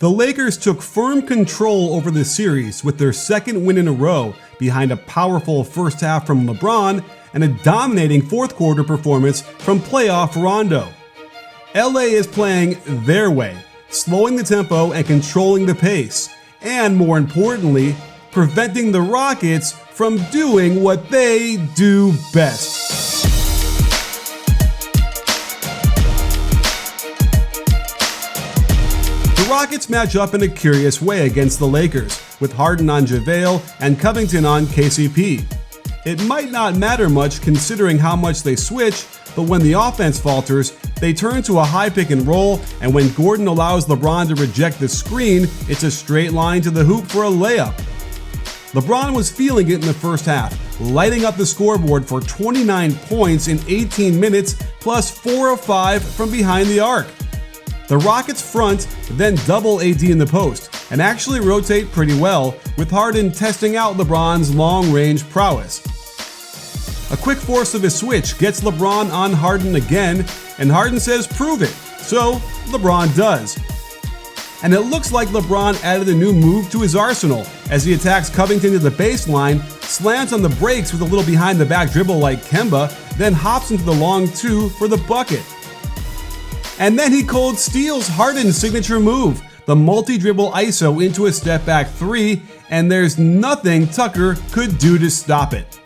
The Lakers took firm control over the series with their second win in a row behind a powerful first half from LeBron and a dominating fourth quarter performance from playoff Rondo. LA is playing their way, slowing the tempo and controlling the pace, and more importantly, preventing the Rockets from doing what they do best. The Rockets match up in a curious way against the Lakers, with Harden on JaVale and Covington on KCP. It might not matter much considering how much they switch, but when the offense falters, they turn to a high pick and roll, and when Gordon allows LeBron to reject the screen, it's a straight line to the hoop for a layup. LeBron was feeling it in the first half, lighting up the scoreboard for 29 points in 18 minutes, plus 4 of 5 from behind the arc. The Rockets front, then double AD in the post, and actually rotate pretty well, with Harden testing out LeBron's long-range prowess. A quick force of his switch gets LeBron on Harden again, and Harden says prove it, so LeBron does. And it looks like LeBron added a new move to his arsenal as he attacks Covington to the baseline, slams on the brakes with a little behind-the-back dribble like Kemba, then hops into the long two for the bucket. And then he cold steals Harden's signature move, the multi-dribble ISO into a step-back three, and there's nothing Tucker could do to stop it.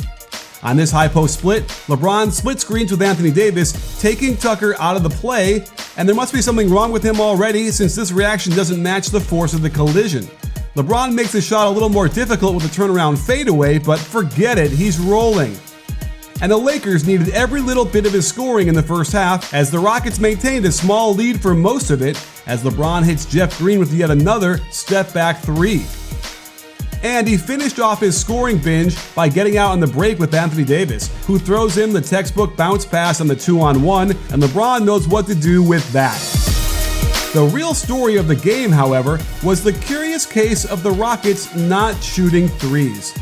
On this high post split, LeBron split screens with Anthony Davis, taking Tucker out of the play, and there must be something wrong with him already since this reaction doesn't match the force of the collision. LeBron makes the shot a little more difficult with a turnaround fadeaway, but forget it, he's rolling. And the Lakers needed every little bit of his scoring in the first half as the Rockets maintained a small lead for most of it as LeBron hits Jeff Green with yet another step-back three. And he finished off his scoring binge by getting out on the break with Anthony Davis, who throws him the textbook bounce pass on the 2-on-1, and LeBron knows what to do with that. The real story of the game, however, was the curious case of the Rockets not shooting threes.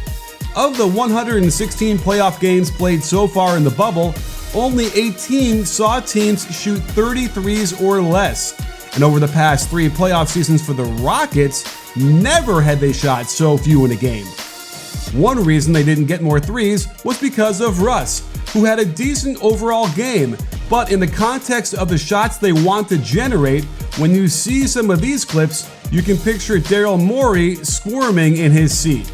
Of the 116 playoff games played so far in the bubble, only 18 saw teams shoot 30 threes or less. And over the past 3 playoff seasons for the Rockets, never had they shot so few in a game. One reason they didn't get more threes was because of Russ, who had a decent overall game, but in the context of the shots they want to generate, when you see some of these clips, you can picture Daryl Morey squirming in his seat.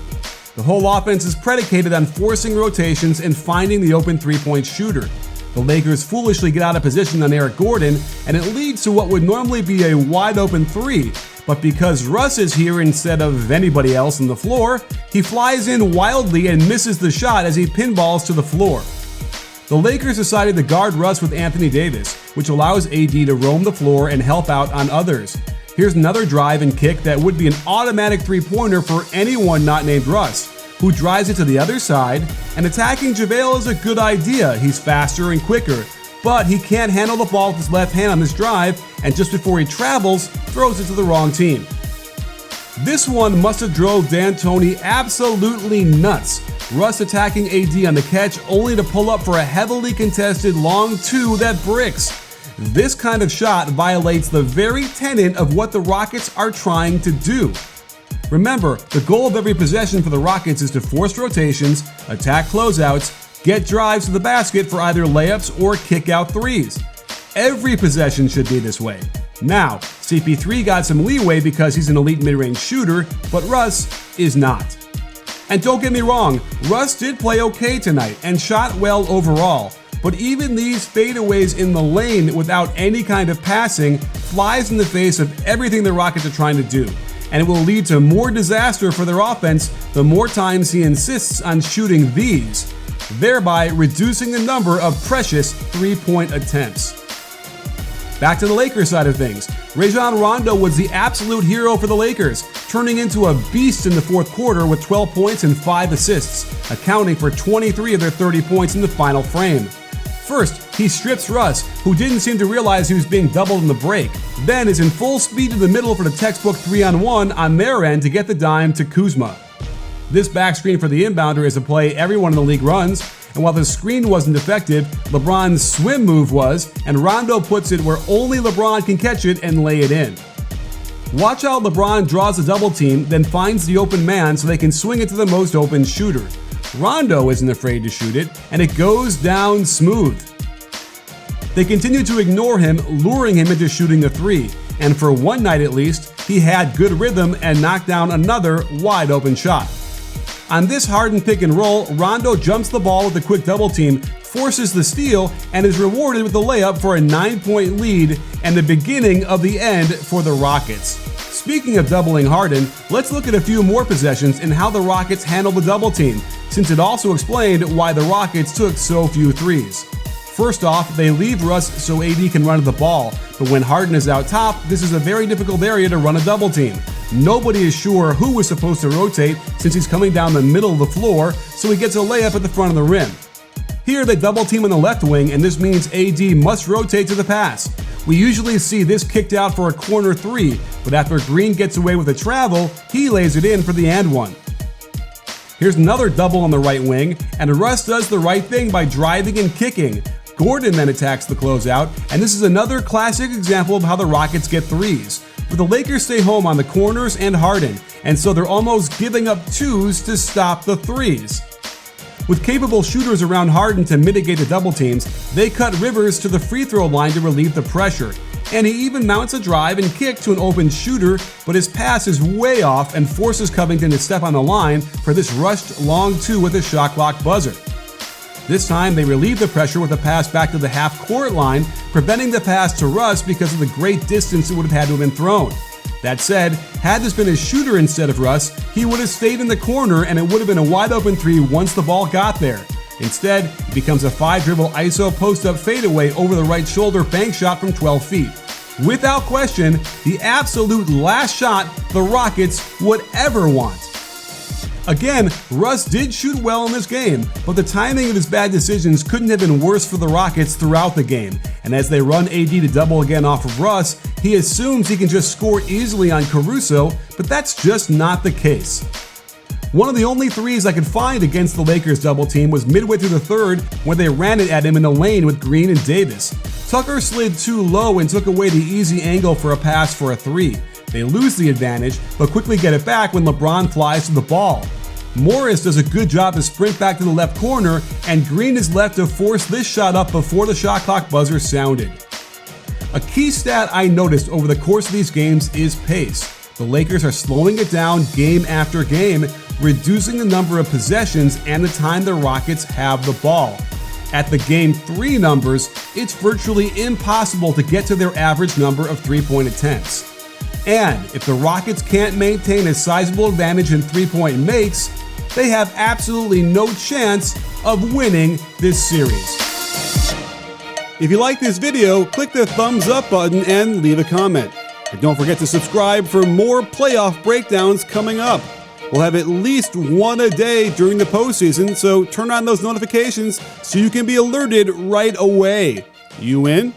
The whole offense is predicated on forcing rotations and finding the open three-point shooter. The Lakers foolishly get out of position on Eric Gordon, and it leads to what would normally be a wide-open three, but because Russ is here instead of anybody else on the floor, he flies in wildly and misses the shot as he pinballs to the floor. The Lakers decided to guard Russ with Anthony Davis, which allows AD to roam the floor and help out on others. Here's another drive and kick that would be an automatic three-pointer for anyone not named Russ, who drives it to the other side, and attacking JaVale is a good idea. He's faster and quicker, but he can't handle the ball with his left hand on this drive, and just before he travels, throws it to the wrong team. This one must have drove D'Antoni absolutely nuts. Russ attacking AD on the catch only to pull up for a heavily contested long two that bricks. This kind of shot violates the very tenet of what the Rockets are trying to do. Remember, the goal of every possession for the Rockets is to force rotations, attack closeouts, get drives to the basket for either layups or kick-out threes. Every possession should be this way. Now, CP3 got some leeway because he's an elite mid-range shooter, but Russ is not. And don't get me wrong, Russ did play okay tonight and shot well overall, but even these fadeaways in the lane without any kind of passing flies in the face of everything the Rockets are trying to do. And it will lead to more disaster for their offense the more times he insists on shooting these, thereby reducing the number of precious three-point attempts. Back to the Lakers side of things. Rajon Rondo was the absolute hero for the Lakers, turning into a beast in the fourth quarter with 12 points and 5 assists, accounting for 23 of their 30 points in the final frame. First, he strips Russ, who didn't seem to realize he was being doubled in the break, then is in full speed to the middle for the textbook 3-on-1 on their end to get the dime to Kuzma. This back screen for the inbounder is a play everyone in the league runs, and while the screen wasn't effective, LeBron's swim move was, and Rondo puts it where only LeBron can catch it and lay it in. Watch how LeBron draws a double team, then finds the open man so they can swing it to the most open shooter. Rondo isn't afraid to shoot it, and it goes down smooth. They continue to ignore him, luring him into shooting a three, and for one night at least, he had good rhythm and knocked down another wide open shot. On this Harden pick and roll, Rondo jumps the ball with a quick double team, forces the steal, and is rewarded with a layup for a 9-point lead and the beginning of the end for the Rockets. Speaking of doubling Harden, let's look at a few more possessions and how the Rockets handled the double team, since it also explained why the Rockets took so few threes. First off, they leave Russ so AD can run to the ball, but when Harden is out top, this is a very difficult area to run a double team. Nobody is sure who was supposed to rotate since he's coming down the middle of the floor, so he gets a layup at the front of the rim. Here they double team on the left wing, and this means AD must rotate to the pass. We usually see this kicked out for a corner three, but after Green gets away with a travel, he lays it in for the and one. Here's another double on the right wing, and Russ does the right thing by driving and kicking. Gordon then attacks the closeout, and this is another classic example of how the Rockets get threes. But the Lakers stay home on the corners and Harden, and so they're almost giving up twos to stop the threes. With capable shooters around Harden to mitigate the double teams, they cut Rivers to the free throw line to relieve the pressure. And he even mounts a drive and kick to an open shooter, but his pass is way off and forces Covington to step on the line for this rushed long two with a shot clock buzzer. This time they relieve the pressure with a pass back to the half-court line, preventing the pass to Russ because of the great distance it would have had to have been thrown. That said, had this been a shooter instead of Russ, he would have stayed in the corner and it would have been a wide-open three once the ball got there. Instead, it becomes a 5-dribble ISO post-up fadeaway over the right shoulder bank shot from 12 feet. Without question, the absolute last shot the Rockets would ever want. Again, Russ did shoot well in this game, but the timing of his bad decisions couldn't have been worse for the Rockets throughout the game. And as they run AD to double again off of Russ, he assumes he can just score easily on Caruso, but that's just not the case. One of the only threes I could find against the Lakers double team was midway through the third when they ran it at him in the lane with Green and Davis. Tucker slid too low and took away the easy angle for a pass for a three. They lose the advantage, but quickly get it back when LeBron flies to the ball. Morris does a good job to sprint back to the left corner, and Green is left to force this shot up before the shot clock buzzer sounded. A key stat I noticed over the course of these games is pace. The Lakers are slowing it down game after game, reducing the number of possessions and the time the Rockets have the ball. At the Game 3 numbers, it's virtually impossible to get to their average number of three-point attempts. And if the Rockets can't maintain a sizable advantage in three-point makes, they have absolutely no chance of winning this series. If you like this video, click the thumbs up button and leave a comment. And don't forget to subscribe for more playoff breakdowns coming up. We'll have at least one a day during the postseason, so turn on those notifications so you can be alerted right away. You in?